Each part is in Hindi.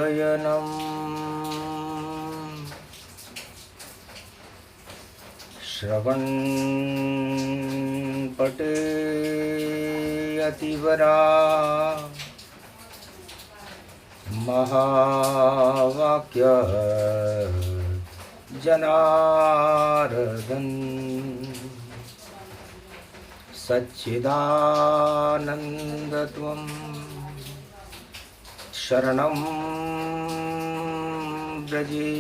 शयनम् श्रवणपटे अतिवरा महावाक्य जनार्दन सच्चिदानन्दत्वं शरणं व्रजे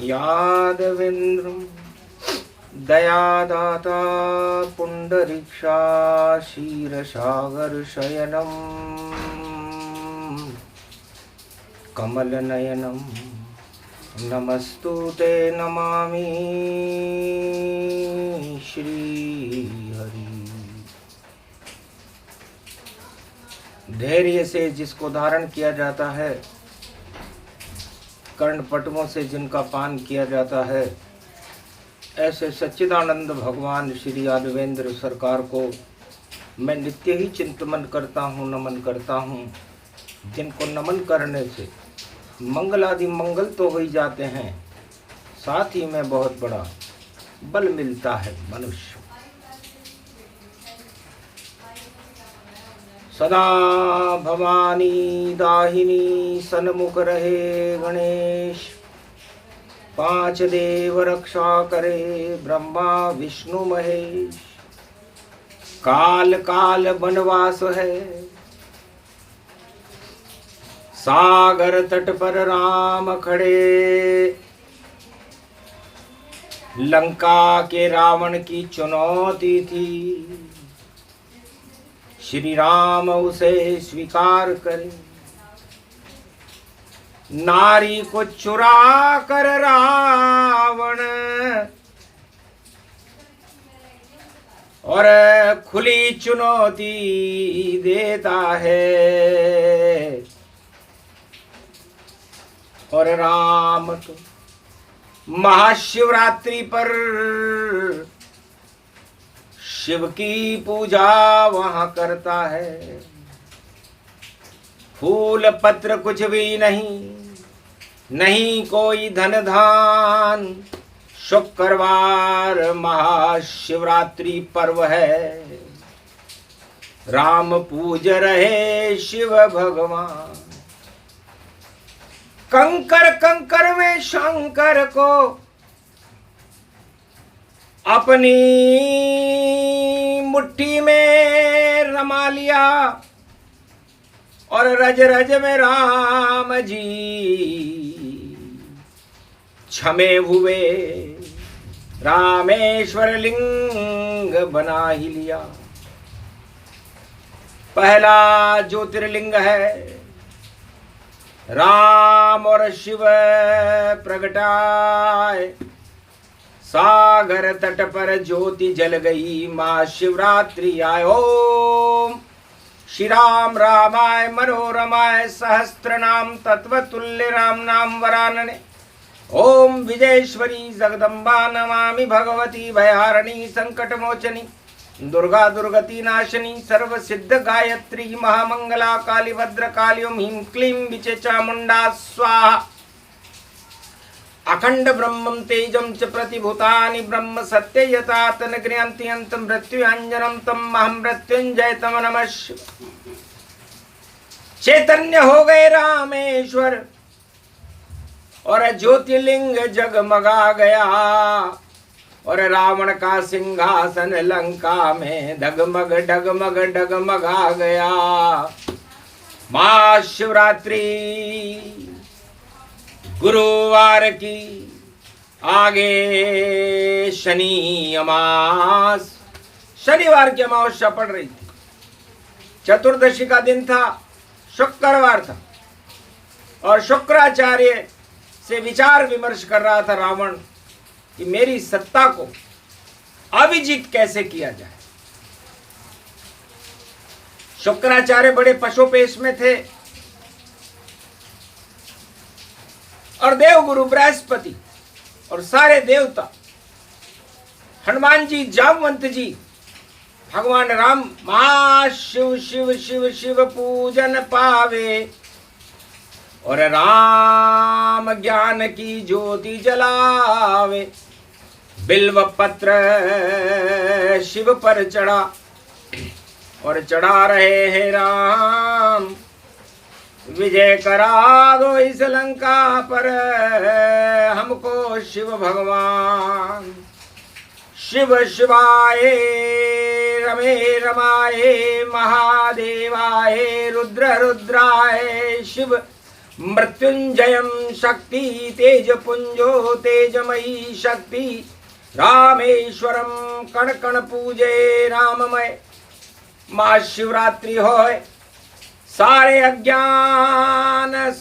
यादवेन्द्रं दयादाता पुण्डरीक्षा क्षीरसागरशयनं कमलनयनं नमस्तुते नमामि श्रीहरि। धैर्य से जिसको धारण किया जाता है, कर्णपटुओं से जिनका पान किया जाता है, ऐसे सच्चिदानंद भगवान श्री यादवेंद्र सरकार को मैं नित्य ही चिंतन करता हूँ, नमन करता हूँ। जिनको नमन करने से मंगलादि मंगल तो हो ही जाते हैं, साथ ही में बहुत बड़ा बल मिलता है मनुष्य। सदा भवानी दाहिनी सन्मुख रहे गणेश, पांच देव रक्षा करे ब्रह्मा विष्णु महेश। काल काल वनवास है, सागर तट पर राम खड़े। लंका के रावण की चुनौती थी, श्री राम उसे स्वीकार करे। नारी को चुरा कर रावण और खुली चुनौती देता है, और राम तो महाशिवरात्रि पर शिव की पूजा वहां करता है। फूल पत्र कुछ भी नहीं, नहीं कोई धन धान। शुक्रवार महाशिवरात्रि पर्व है, राम पूज रहे शिव भगवान। कंकर कंकर में शंकर को अपनी मुट्ठी में रमा लिया, और रज रज में राम जी छमे हुए रामेश्वर लिंग बना ही लिया। पहला ज्योतिर्लिंग है, राम और शिव प्रगटाए। सागर तट पर ज्योति जल गई, माँ शिवरात्रि आए। ओम श्री राम रामाय मनोरमाय सहस्त्र नाम तत्वतुल्य राम नाम वरानने। ओम विजयेश्वरी जगदम्बा नमामि भगवती भयारिणी संकट मोचनी दुर्गा दुर्गति नाशिनी सर्व सिद्ध गायत्री महामंगला काली भद्र कालियों ह्रीं क्लीं विचे चामुंडा स्वाहा। अखंड ब्रह्मं तेजं च प्रतिभूतानि ब्रह्म सत्य यथा नगृहन्ति अन्त मृत्युञ्जनं तम अहं मृत्युंजय तम नमः। चैतन्य हो गए रामेश्वर और ज्योतिर्लिंग जगमगा गया, और रावण का सिंहासन लंका में डगमग डगमग डगमगा गया। महाशिवरात्रि गुरुवार की आगे शनि अमास, शनिवार की अमावस्या पड़ रही थी। चतुर्दशी का दिन था, शुक्रवार था, और शुक्राचार्य से विचार विमर्श कर रहा था रावण कि मेरी सत्ता को अविजित कैसे किया जाए। शुक्राचार्य बड़े पशुपेश में थे, और देवगुरु बृहस्पति और सारे देवता, हनुमान जी, जामवंत जी, भगवान राम महा शिव शिव शिव शिव पूजन पावे और राम ज्ञान की ज्योति जलावे। बिल्व पत्र शिव पर चढ़ा और चढ़ा रहे हैं राम। विजय करा दो इस लंका पर हमको शिव भगवान। शिव शिवाय रमे रमाए महादेवाय रुद्र रुद्राय शिव मृत्युंजयम शक्ति तेज पुंजो तेजमयी शक्ति रामेश्वरम कण कण पूजे राममय। महाशिवरात्रि होय सारे अज्ञान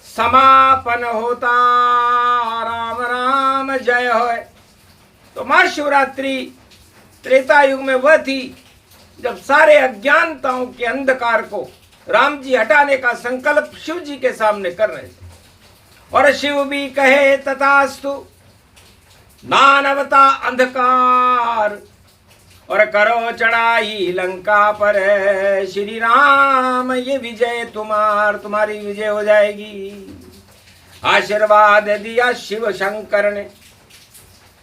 समापन होता राम राम जय होय। तो महाशिवरात्रि त्रेता युग में वह थी जब सारे अज्ञानताओं के अंधकार को राम जी हटाने का संकल्प शिव जी के सामने कर रहे थे और शिव भी कहे तथास्तु नानवता अंधकार और करो चढ़ाई लंका पर श्री राम ये विजय तुम्हारी विजय हो जाएगी। आशीर्वाद दिया शिव शंकर ने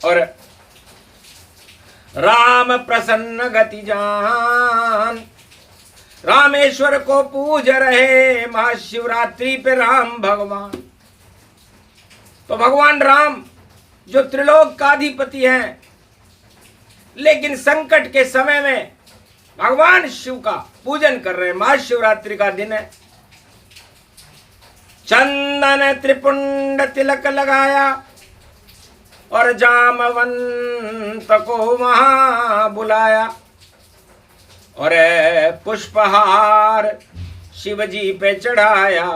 और राम प्रसन्न गति जान। रामेश्वर को पूज रहे महाशिवरात्रि पे राम भगवान। तो भगवान राम जो त्रिलोक का अधिपति हैं, लेकिन संकट के समय में भगवान शिव का पूजन कर रहे हैं। महाशिवरात्रि का दिन है। चंदन त्रिपुंड तिलक लगाया और जामवंत को वहां बुलाया और पुष्पहार शिव जी पे चढ़ाया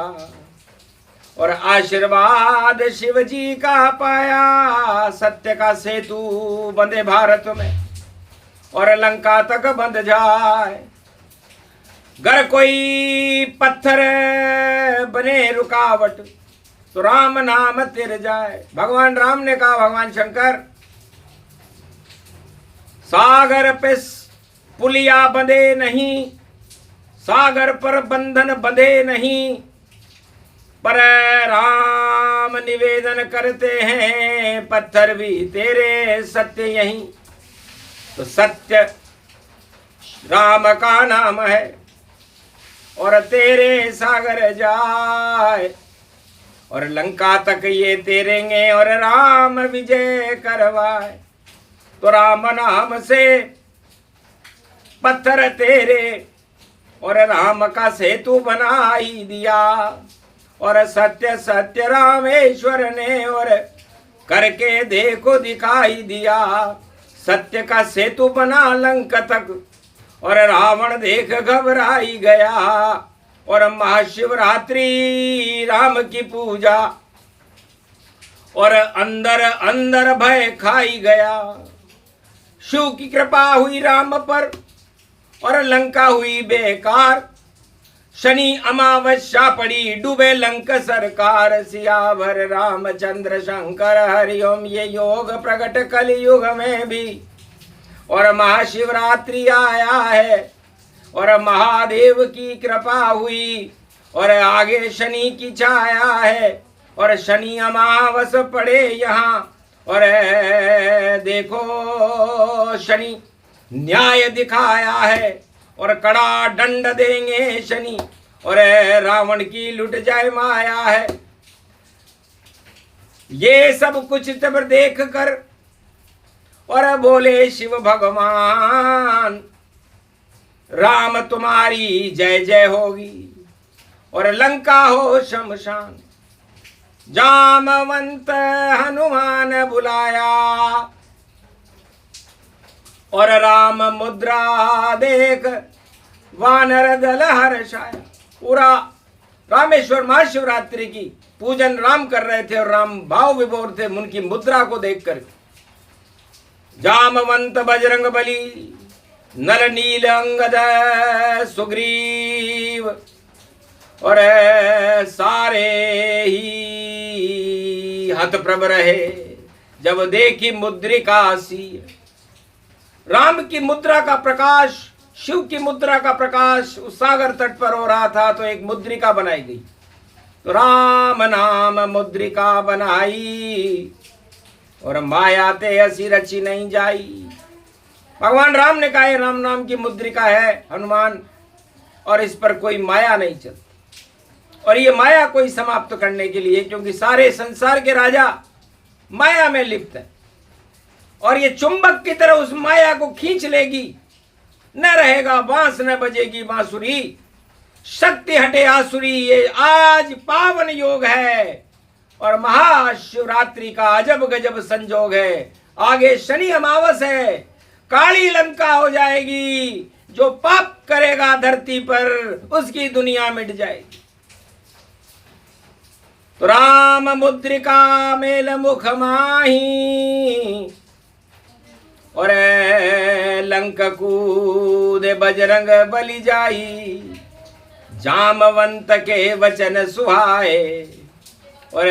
और आशीर्वाद शिव जी का पाया। सत्य का सेतु बंधे भारत में और लंका तक बंध जाए। गर कोई पत्थर बने रुकावट तो राम नाम तिर जाए। भगवान राम ने कहा भगवान शंकर सागर पे पुलिया बंधे नहीं, सागर पर बंधन बंधे नहीं, पर राम निवेदन करते हैं पत्थर भी तेरे सत्य यही। तो सत्य राम का नाम है और तेरे सागर जाए और लंका तक ये तेरेंगे और राम विजय करवाए। तो राम नाम से पत्थर तेरे और राम का सेतु बना ही दिया और सत्य सत्य रामेश्वर ने और करके देखो दिखाई दिया। सत्य का सेतु बना लंका तक और रावण देख घबराई गया और महाशिवरात्रि राम की पूजा और अंदर अंदर भय खाई गया। शिव की कृपा हुई राम पर और लंका हुई बेकार। शनि अमावस्या पड़ी डूबे लंक सरकार। सियावर रामचंद्र शंकर हरिओम ये योग प्रकट कलयुग में भी और महाशिवरात्रि आया है और महादेव की कृपा हुई और आगे शनि की छाया है और शनि अमावस पड़े यहाँ और देखो शनि न्याय दिखाया है और कड़ा दंड देंगे शनि और रावण की लुट जाए माया है। ये सब कुछ जब देख कर और बोले शिव भगवान राम तुम्हारी जय जय होगी और लंका हो शमशान। जामवंत हनुमान बुलाया और राम मुद्रा देख वानर दल हर्षाया। पूरा रामेश्वर महाशिवरात्रि की पूजन राम कर रहे थे और राम भाव विभोर थे उनकी मुद्रा को देख कर। जामवंत बजरंग बली नल नील अंगद सुग्रीव और सारे ही हतप्रभ रहे जब देखी मुद्रिका सी। राम की मुद्रा का प्रकाश, शिव की मुद्रा का प्रकाश उस सागर तट पर हो रहा था, तो एक मुद्रिका बनाई गई। तो राम नाम मुद्रिका बनाई और माया ते ऐसी रची नहीं जाई। भगवान राम ने कहा राम नाम की मुद्रिका है हनुमान, और इस पर कोई माया नहीं चलती। और ये माया कोई समाप्त करने के लिए, क्योंकि सारे संसार के राजा माया में लिप्त है, और ये चुंबक की तरह उस माया को खींच लेगी। न रहेगा बांस, न बजेगी बांसुरी, शक्ति हटे आसुरी। ये आज पावन योग है और महाशिवरात्रि का अजब गजब संजोग है। आगे शनि अमावस है, काली लंका हो जाएगी। जो पाप करेगा धरती पर उसकी दुनिया मिट जाएगी। तो राम मुद्रिका मेल मुख माही, और लंक कूद बजरंग बलि जाई। जामवंत के वचन सुहाए, और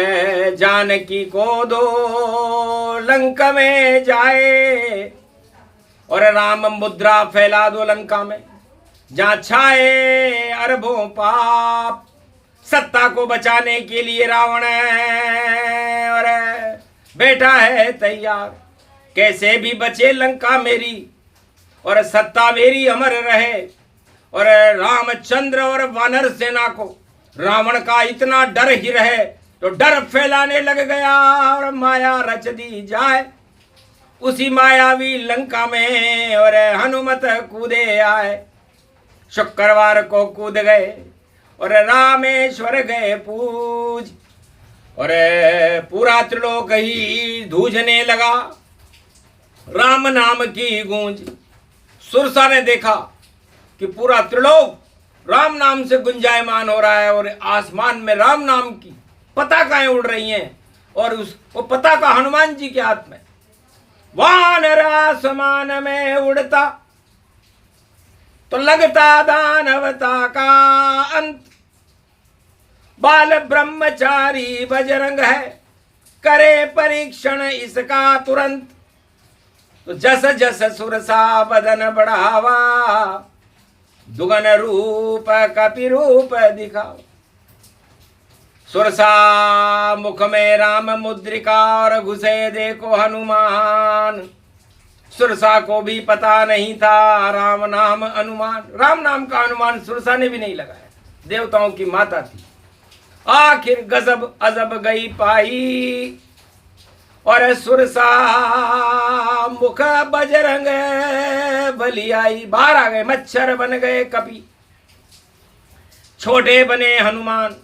जानकी को दो लंक में जाए। और राम मुद्रा फैला दो लंका में, जहां छाए अरबों पाप। सत्ता को बचाने के लिए रावण और बैठा है तैयार, कैसे भी बचे लंका मेरी और सत्ता मेरी अमर रहे। और रामचंद्र और वानर सेना को रावण का इतना डर ही रहे, तो डर फैलाने लग गया और माया रच दी जाए उसी मायावी लंका में। और हनुमत कूदे आए, शुक्रवार को कूद गए और रामेश्वर गए पूज। और पूरा त्रिलोक ही धूजने लगा राम नाम की गूंज। सुरसा ने देखा कि पूरा त्रिलोक राम नाम से गुंजायमान हो रहा है, और आसमान में राम नाम की पताकाएं उड़ रही हैं, और वो पताका हनुमान जी के हाथ में। वानर आसमान में उड़ता तो लगता दानवता का अंत। बाल ब्रह्मचारी बजरंग है, करे परीक्षण इसका तुरंत। तो जस जस सुरसा बदन बढ़ावा, दुगन रूप कपि रूप दिखाओ। सुरसा मुख में राम मुद्रिका, और घुसे देखो हनुमान। सुरसा को भी पता नहीं था राम नाम अनुमान। राम नाम का अनुमान सुरसा ने भी नहीं लगाया, देवताओं की माता थी। आखिर गजब अजब गई पाई, और सुरसा मुख बजरंग बलि आई। बाहर आ गए, मच्छर बन गए कपि, छोटे बने हनुमान।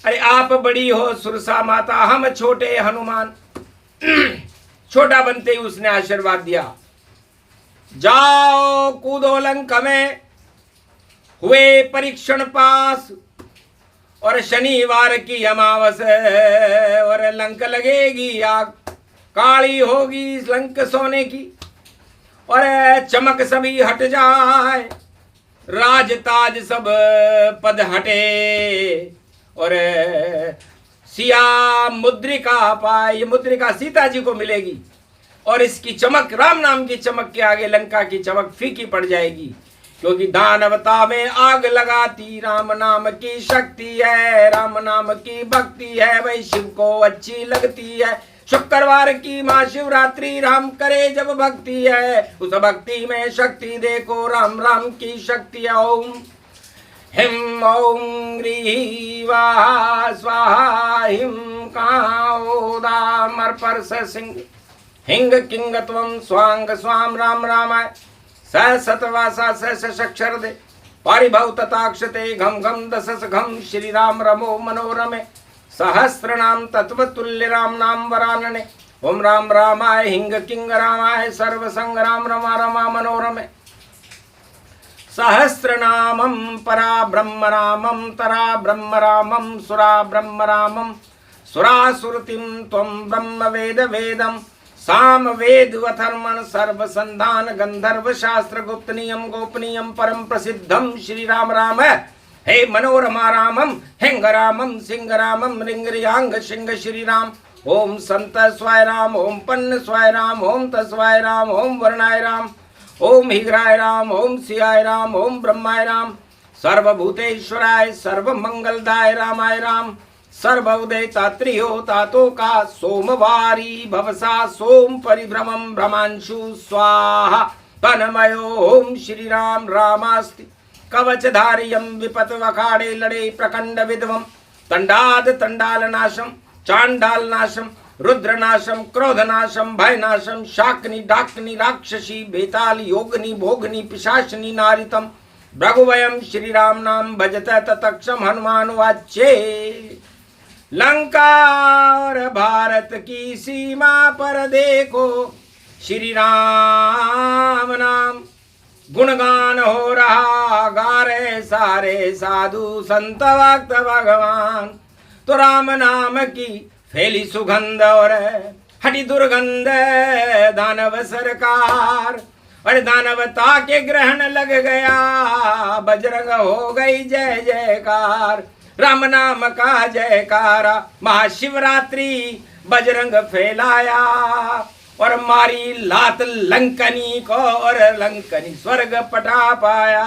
अरे आप बड़ी हो सुरसा माता, हम छोटे हनुमान। छोटा बनते ही उसने आशीर्वाद दिया, जाओ कूदो लंक में। हुए परीक्षण पास, और शनिवार की अमावस और लंक लगेगी आग। काली होगी लंक सोने की, और चमक सभी हट जाए। राज ताज सब पद हटे, और सिया मुद्रिका पाए। ये मुद्रिका सीता जी को मिलेगी, और इसकी चमक राम नाम की चमक के आगे लंका की चमक फीकी पड़ जाएगी। क्योंकि दानवता में आग लगाती राम नाम की शक्ति है, राम नाम की भक्ति है, वही शिव को अच्छी लगती है। शुक्रवार की महाशिवरात्रि राम करे जब भक्ति है, उस भक्ति में शक्ति देखो राम राम की शक्ति है। ओम हिम ओम ह्रीं स्वाहा हिम काओदामर पर सिंह हिंग किंग त्वं स्वांग स्वाम राम रामाय स सतवासा सक्षर दे पारिभव तथाक्षते घम घम दशस घम श्री राम रमो मनोरमे सहस्रनाम तत्वतुल्य राम नाम वरानने। ओम राम रामाय हिंग किंग रामाय सर्व संग्राम रमा रमा मनोरमे। सहस्रनामं परा ब्रह्म रामं तरा ब्रह्म रामं सुरा ब्रह्म रामं सुरासुरतिं त्वं ब्रह्म वेद वेदं साम वेद अथर्मण सर्व संधान गंधर्व शास्त्र गुप्त नियम गोपनीयम परम प्रसिद्धम श्री राम राम। हे मनोरमा रामम हिंग रामम सिंह रामम रिंग रियांग सिंह श्री राम। ओम संत स्वाय राम, ओम पन्न स्वाय राम, ओम तस्वाय राम, ओम वर्णाय राम, ओम हिग्राय राम, ओम सियाय राम, ओम ब्रह्माय राम, सर्वभूतेश्वराय सर्वमंगलदाय रामाय राम, सर्वोदय तात्रियो तातो का सोमवारी भवसा सोम परिभ्रमं भ्रमांशु स्वाहा तन्मयो ओम श्री राम रामास्ति कवचधारियं विपत वखाड़े लड़े प्रकंड विद्वम तंडाद तंडाल नाशम चांडाल नाशम रुद्रनाशम क्रोधनाशम भयनाशम शाकनी डाकनी राक्षसी बेताल योगनी भोगनी पिशाचनी नारितम भृगुवयम श्री राम नाम भजत ततक्षम हनुमान वाच्ये। लंका और भारत की सीमा पर देखो श्री राम नाम गुणगान हो रहा, गा रहे सारे साधु संत भक्त भगवान। तो राम नाम की फैली सुगंध और हटी दुर्गंध दानव सरकार, और दानवता के ग्रहण लग गया, बजरंग हो गई जय जयकार। राम नाम का जयकारा महाशिवरात्रि बजरंग फैलाया, और मारी लात लंकनी को और लंकनी स्वर्ग पटा पाया।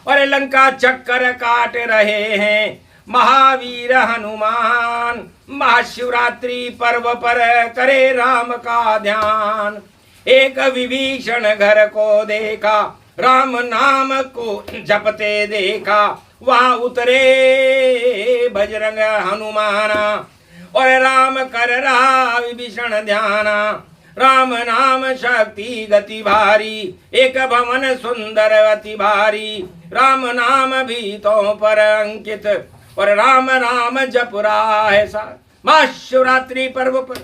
और लंका चक्कर काट रहे हैं महावीर हनुमान, महाशिवरात्रि पर्व पर करे राम का ध्यान। एक विभीषण घर को देखा, राम नाम को जपते देखा, वहां उतरे बजरंग हनुमाना, और राम कर रहा विभीषण ध्याना। राम नाम शक्ति गति भारी, एक भवन सुंदर अति भारी, राम नाम भीतों पर अंकित, और राम राम जप रहा है सा। महाशिवरात्रि पर्व पर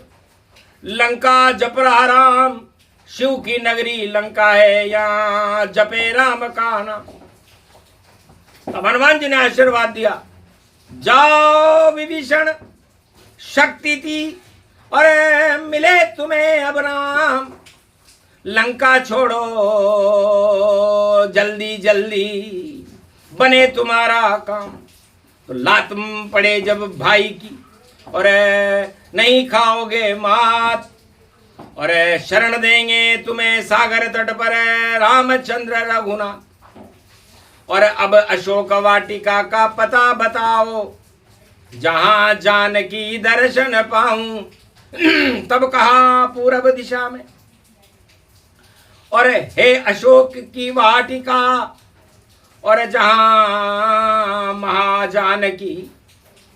लंका जप रहा राम, शिव की नगरी लंका है, यहाँ जपे राम का नाम। अब हनुमान जी ने आशीर्वाद दिया, जाओ विभीषण, शक्ति थी और मिले तुम्हें अब राम, लंका छोड़ो जल्दी जल्दी बने तुम्हारा काम। तो लात पड़े जब भाई की, और नहीं खाओगे मात, और शरण देंगे तुम्हें सागर तट पर रामचंद्र रघुनाथ। और अब अशोक वाटिका का पता बताओ, जहां जानकी दर्शन पाऊं। तब कहा पूरब दिशा में, और हे अशोक की वाटिका, और जहां महाजानकी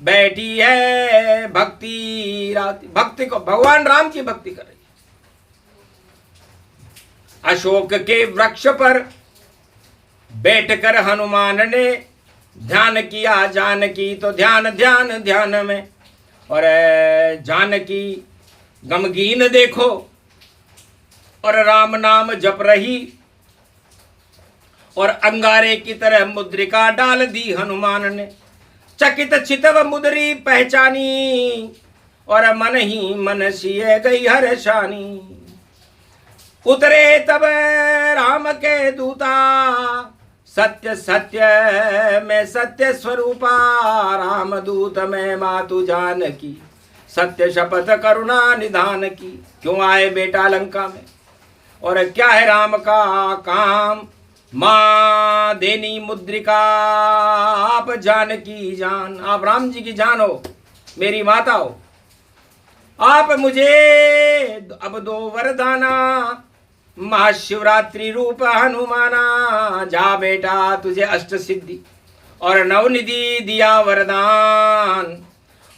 बैठी है भक्ति राति, भक्ति को भगवान राम की भक्ति कर रही। अशोक के वृक्ष पर बैठकर हनुमान ने ध्यान किया जानकी, तो ध्यान ध्यान ध्यान में, और जानकी गमगीन देखो, और राम नाम जप रही, और अंगारे की तरह मुद्रिका डाल दी हनुमान ने। चकित चितव मुद्री पहचानी, और मन ही मन सिए गई हर्षानी। उतरे तब राम के दूता, सत्य सत्य में सत्य स्वरूपा, राम दूत में मातु जानकी, सत्य शपथ करुणा निधान की। क्यों आए बेटा लंका में, और क्या है राम का काम। माँ देनी मुद्रिका, आप जानकी जान, आप राम जी की जान हो, मेरी माता हो। आप मुझे अब दो वरदाना, महाशिवरात्रि रूप हनुमाना। जा बेटा तुझे अष्ट सिद्धि और नवनिधि दिया वरदान,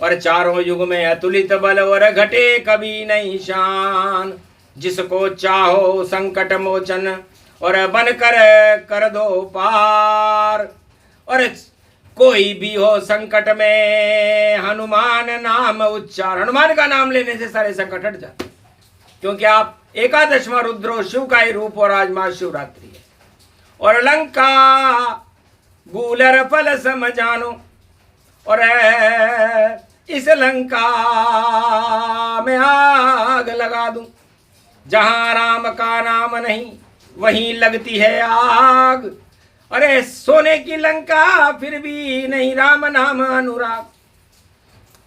और चारों युग में अतुलित बल और घटे कभी नहीं शान। जिसको चाहो संकट मोचन, और बन कर दो पार। और कोई भी हो संकट में, हनुमान नाम उच्चार, हनुमान का नाम लेने से सारे संकट हट जाते, क्योंकि आप एकादशवां रुद्रो, शिव का ही रूप, और आज महाशिवरात्रि है। और लंका गूलर फल सम जानो, और इस लंका में आग लगा दूं। जहां राम का नाम नहीं वहीं लगती है आग। अरे सोने की लंका फिर भी नहीं राम नाम अनुराग।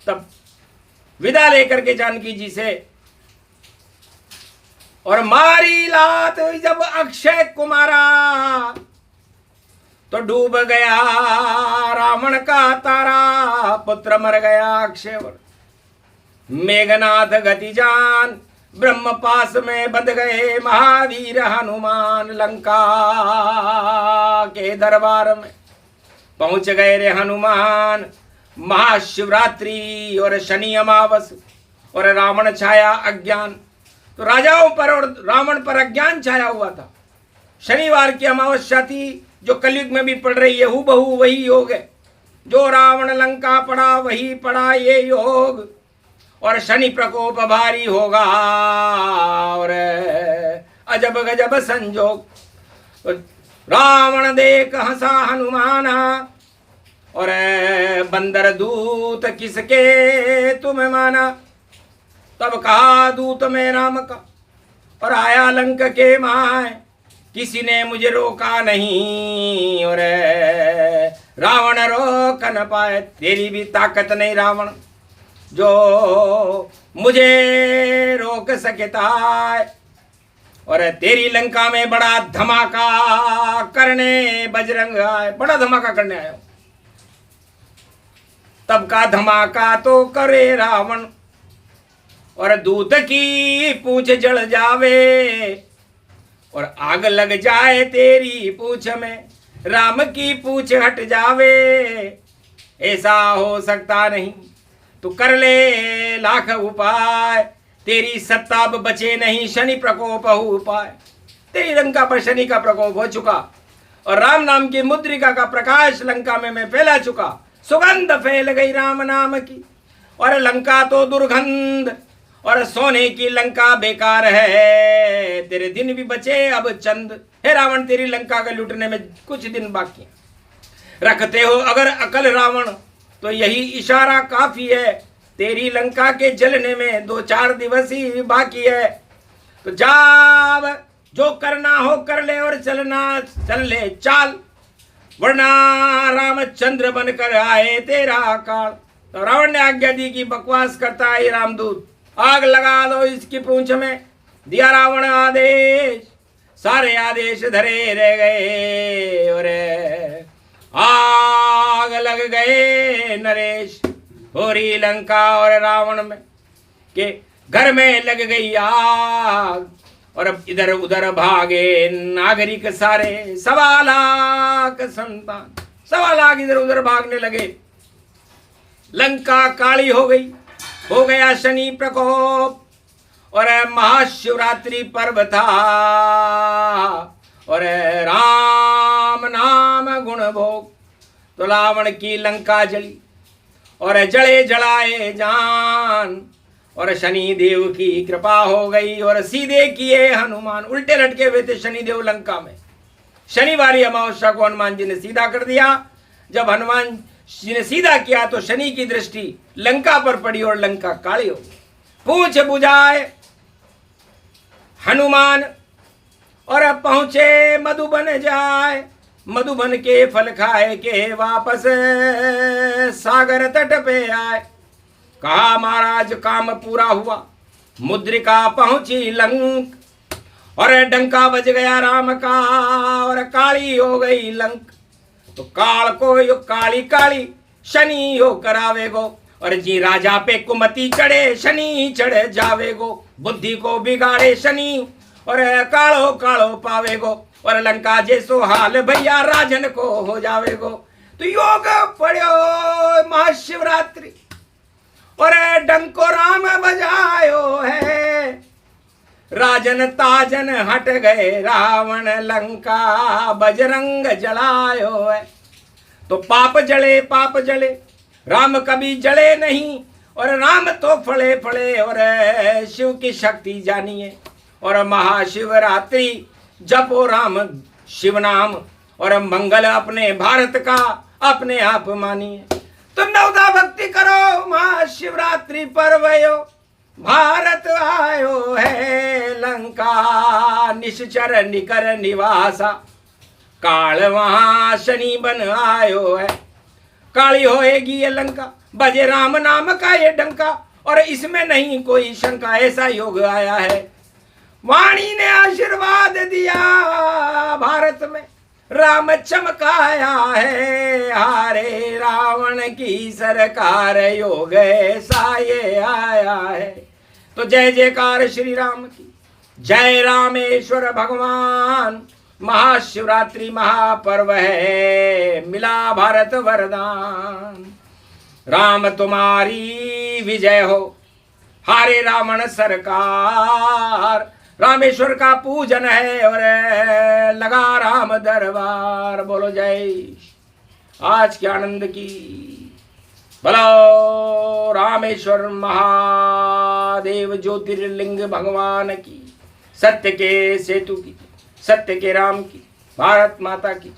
तब विदा लेकर के जानकी जी से। और मारी लात जब अक्षय कुमारा तो डूब गया रावण का तारा, पुत्र मर गया अक्षय। मेघनाथ गति जान ब्रह्म पास में बंध गए महावीर हनुमान। लंका के दरबार में पहुंच गए रे हनुमान। महाशिवरात्रि और शनि अमावस और रावण छाया अज्ञान। तो राजाओं पर और रावण पर अज्ञान छाया हुआ था। शनिवार की अमावस्या थी, जो कलयुग में भी पड़ रही है, हूबहू वही योग है। जो रावण लंका पड़ा वही पड़ा ये योग। और शनि प्रकोप भारी होगा और अजब गजब संजोग। रावण देख हंसा हनुमाना और बंदर दूत किसके तुम माना। तब कहा दूत में राम का और आया लंक के माय, किसी ने मुझे रोका नहीं और रावण रोक न पाए। तेरी भी ताकत नहीं रावण जो मुझे रोक सकता है। और तेरी लंका में बड़ा धमाका करने बजरंग आए। बड़ा धमाका करने आया। तब का धमाका तो करे रावण और दूत की पूछ जल जावे और आग लग जाए तेरी पूछ में, राम की पूछ हट जावे। ऐसा हो सकता नहीं, तू कर ले लाख उपाय, तेरी सत्ता अब बचे नहीं, शनि प्रकोप हो पाए। तेरी लंका पर शनि का प्रकोप हो चुका और राम नाम की मुद्रिका का प्रकाश लंका में मैं फैला चुका। सुगंध फैल गई राम नाम की और लंका तो दुर्गंध और सोने की लंका बेकार है। तेरे दिन भी बचे अब चंद। हे रावण, तेरी लंका के लूटने में कुछ दिन बाकी रखते हो अगर अकल रावण, तो यही इशारा काफी है। तेरी लंका के जलने में 2-4 दिवस ही बाकी है। तो जाब जो करना हो कर ले और चलना चल ले चाल, वरना रामचंद्र बनकर आए तेरा काल। तो रावण ने आज्ञा दी कि बकवास करता है रामदूत, आग लगा दो इसकी पूंछ में। दिया रावण आदेश, सारे आदेश धरे रह गए और आग लग गए नरेश। होरी लंका और रावण में के घर में लग गई आग और अब इधर उधर भागे नागरिक सारे। 1.25 लाख संतान 1.25 लाख इधर उधर भागने लगे। लंका काली हो गई, हो गया शनि प्रकोप और महाशिवरात्रि पर्व था और राम नाम गुण भोग। तो रावण की लंका जली और जले जलाए जान और शनि देव की कृपा हो गई और सीधे किए हनुमान। उल्टे लटके हुए थे शनि देव लंका में। शनिवारी अमावस्या को हनुमान जी ने सीधा कर दिया। जब हनुमान जी ने सीधा किया तो शनि की दृष्टि लंका पर पड़ी और लंका काली हो गई। पूछ बुझाए हनुमान और अब पहुंचे मधुबन जाए। मधुबन के फल खाए के वापस सागर तट पे आए। कहा महाराज काम पूरा हुआ, मुद्रिका पहुंची लंक और डंका बज गया राम का और काली हो गई लंक। तो काल को यो काली काली शनि हो करावेगो और जी राजा पे कुमति चढ़े शनि चढ़ जावेगो। बुद्धि को बिगाड़े शनि और कालो कालो पावेगो और लंका जैसो हाल भैया राजन को हो जावेगो। तो योग पढ़ो महाशिवरात्रि और डंको राम बजायो है। राजन ताजन हट गए रावण लंका बजरंग जलायो है। तो पाप जले राम कभी जले नहीं और राम तो फले फले और शिव की शक्ति जानिए। और महाशिवरात्रि जपो राम शिव नाम और मंगल अपने भारत का अपने आप मानिए। तो नवदा भक्ति करो महाशिवरात्रि पर्वयो। भारत आयो है लंका निश्चर निकर निवासा। काल वहां शनि बन आयो है। काली होएगी ये लंका, बजे राम नाम का ये डंका और इसमें नहीं कोई शंका, ऐसा योग आया है। वाणी ने आशीर्वाद दिया, भारत में राम चमकाया है, हारे रावण की सरकार, योग ऐसा ये आया है। तो जय जयकार श्री राम की, जय रामेश्वर भगवान। महाशिवरात्रि महापर्व है, मिला भारत वरदान। राम तुम्हारी विजय हो, हारे रावण सरकार। रामेश्वर का पूजन है और लगा राम दरबार। बोलो जय आज के आनंद की, बोलो रामेश्वर महादेव ज्योतिर्लिंग भगवान की, सत्य के सेतु की, सत्य के राम की, भारत माता की।